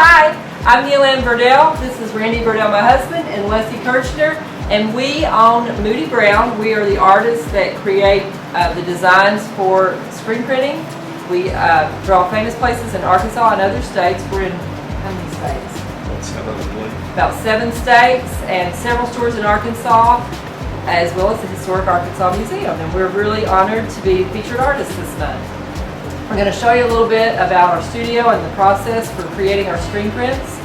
Hi, I'm Neil Ann Burdell. This is Randy Burdell, my husband, and Leslie Kirchner, and we own Moody Brown. We are the artists that create the designs for screen printing. We draw famous places in Arkansas and other states. We're in how many states? About 7 states and several stores in Arkansas, as well as the Historic Arkansas Museum. And we're really honored to be featured artists this month. I'm going to show you a little bit about our studio and the process for creating our screen prints.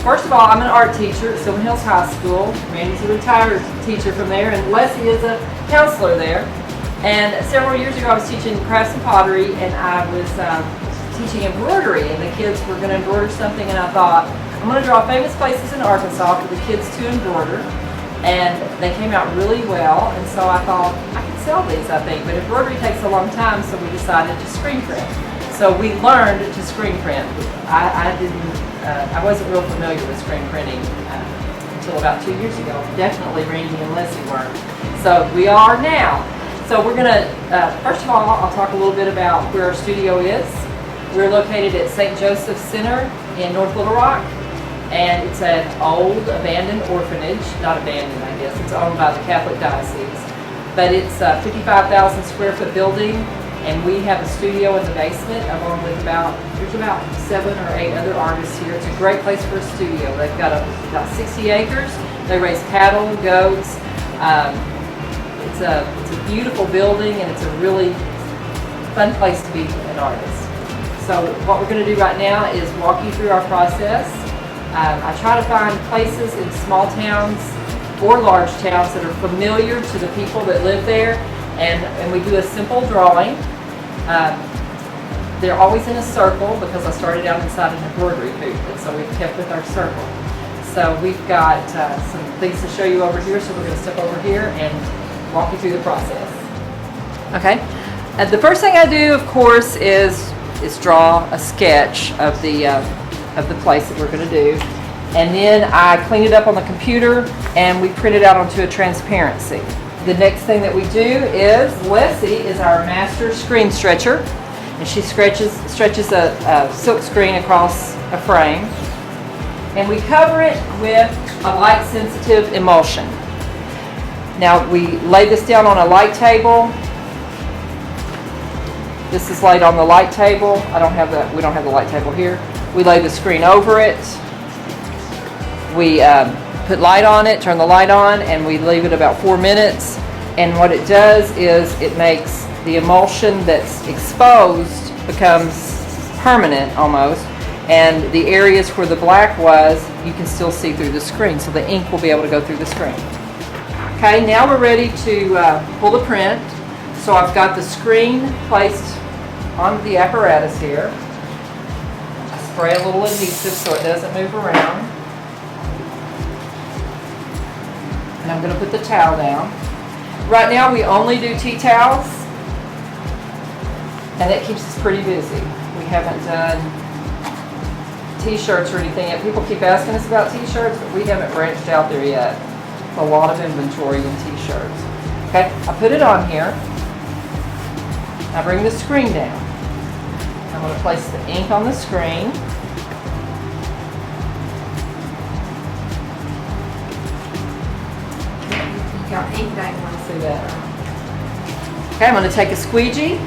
First of all, I'm an art teacher at Sylvan Hills High School. Randy's a retired teacher from there, and Leslie is a counselor there. And several years ago, I was teaching crafts and pottery, and I was teaching embroidery, and the kids were going to embroider something, and I thought, I'm going to draw famous places in Arkansas for the kids to embroider. And they came out really well, and so I thought I could sell these, I think, but embroidery takes a long time, so we decided to screen print. So we learned to screen print. I wasn't real familiar with screen printing until about 2 years ago. Definitely Randy and Leslie weren't. So we are now. So we're gonna, first of all, I'll talk a little bit about where our studio is. We're located at St. Joseph's Center in North Little Rock. And it's an old abandoned orphanage, not abandoned I guess, it's owned by the Catholic Diocese. But it's a 55,000 square foot building, and we have a studio in the basement along with there's about 7 or 8 other artists here. It's a great place for a studio. They've got about 60 acres, they raise cattle, goats. It's a beautiful building, and it's a really fun place to be an artist. So what we're going to do right now is walk you through our process. I try to find places in small towns or large towns that are familiar to the people that live there, and we do a simple drawing. They're always in a circle because I started out inside an embroidery booth, and so we've kept with our circle. So we've got some things to show you over here, so we're going to step over here and walk you through the process. Okay, the first thing I do, of course, is draw a sketch of the place that we're going to do, and then I clean it up on the computer and we print it out onto a transparency. The next thing that we do is Leslie is our master screen stretcher, and she stretches a silk screen across a frame, and we cover it with a light sensitive emulsion. Now we lay this down on a light table. This is laid on the light table. We don't have the light table here. We lay the screen over it. We put light on it, turn the light on, and we leave it about 4 minutes. And what it does is it makes the emulsion that's exposed becomes permanent almost. And the areas where the black was, you can still see through the screen. So the ink will be able to go through the screen. Okay, now we're ready to pull the print. So I've got the screen placed on the apparatus here. Spray a little adhesive so it doesn't move around. And I'm going to put the towel down. Right now we only do tea towels, and that keeps us pretty busy. We haven't done t-shirts or anything yet. People keep asking us about t-shirts, but we haven't branched out there yet. A lot of inventory in t-shirts. Okay, I put it on here. I bring the screen down. I'm going to place the ink on the screen. You got ink that you want to see better. Okay, I'm going to take a squeegee,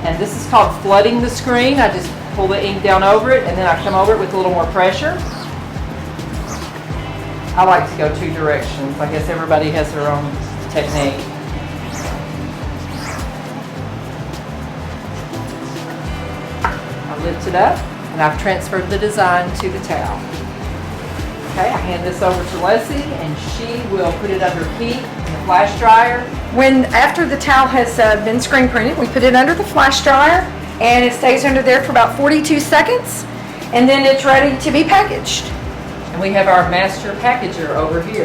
and this is called flooding the screen. I just pull the ink down over it, and then I come over it with a little more pressure. I like to go 2 directions. I guess everybody has their own technique. Lift it up, and I've transferred the design to the towel. Okay, I hand this over to Leslie, and she will put it under heat in the flash dryer. After the towel has been screen printed, we put it under the flash dryer, and it stays under there for about 42 seconds, and then it's ready to be packaged. And we have our master packager over here.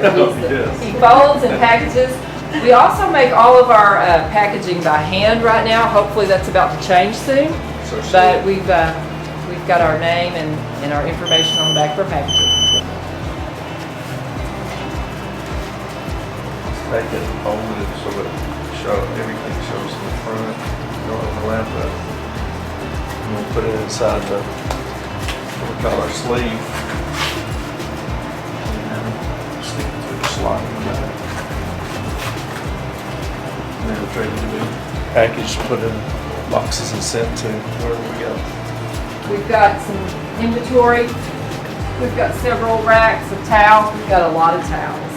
He folds and packages. We also make all of our packaging by hand right now. Hopefully that's about to change soon. But we've got our name and our information on the back of our packaging. Make it folded so that everything shows in the front. Don't overlap that. And we'll put it inside the what we call our sleeve. And stick it to the slot in the back. And then we're ready to be packaged, put in boxes and sent to wherever we go. We've got some inventory. We've got several racks of towels. We've got a lot of towels.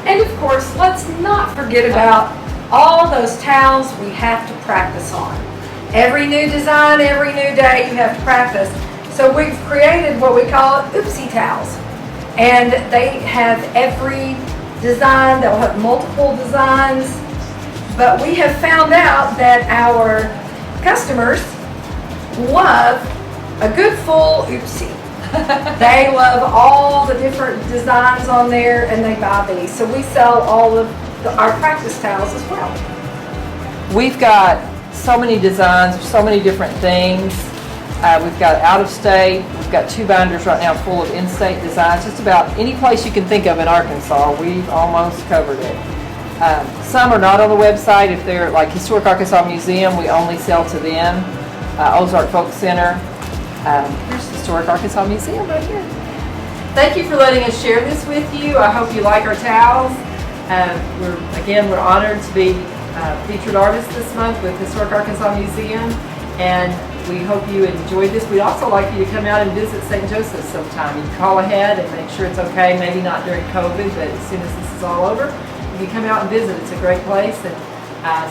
And of course, let's not forget about all those towels we have to practice on. Every new design, every new day, you have to practice. So we've created what we call oopsie towels. And they have every design, they'll have multiple designs. But we have found out that our customers love a good full oopsie. They love all the different designs on there and they buy these. So we sell all of our practice towels as well. We've got so many designs, so many different things. We've got out of state. We've got 2 binders right now full of in-state designs. Just about any place you can think of in Arkansas, we've almost covered it. Some are not on the website. If they're like Historic Arkansas Museum, we only sell to them. Ozark Folk Center. Here's Historic Arkansas Museum right here. Thank you for letting us share this with you. I hope you like our towels. We're honored to be featured artists this month with Historic Arkansas Museum, and we hope you enjoyed this. We'd also like you to come out and visit St. Joseph's sometime. You can call ahead and make sure it's okay, maybe not during COVID, but as soon as this is all over, you can come out and visit. It's a great place, and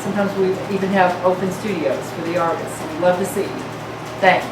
sometimes we even have open studios for the artists, so we'd love to see you. Thanks.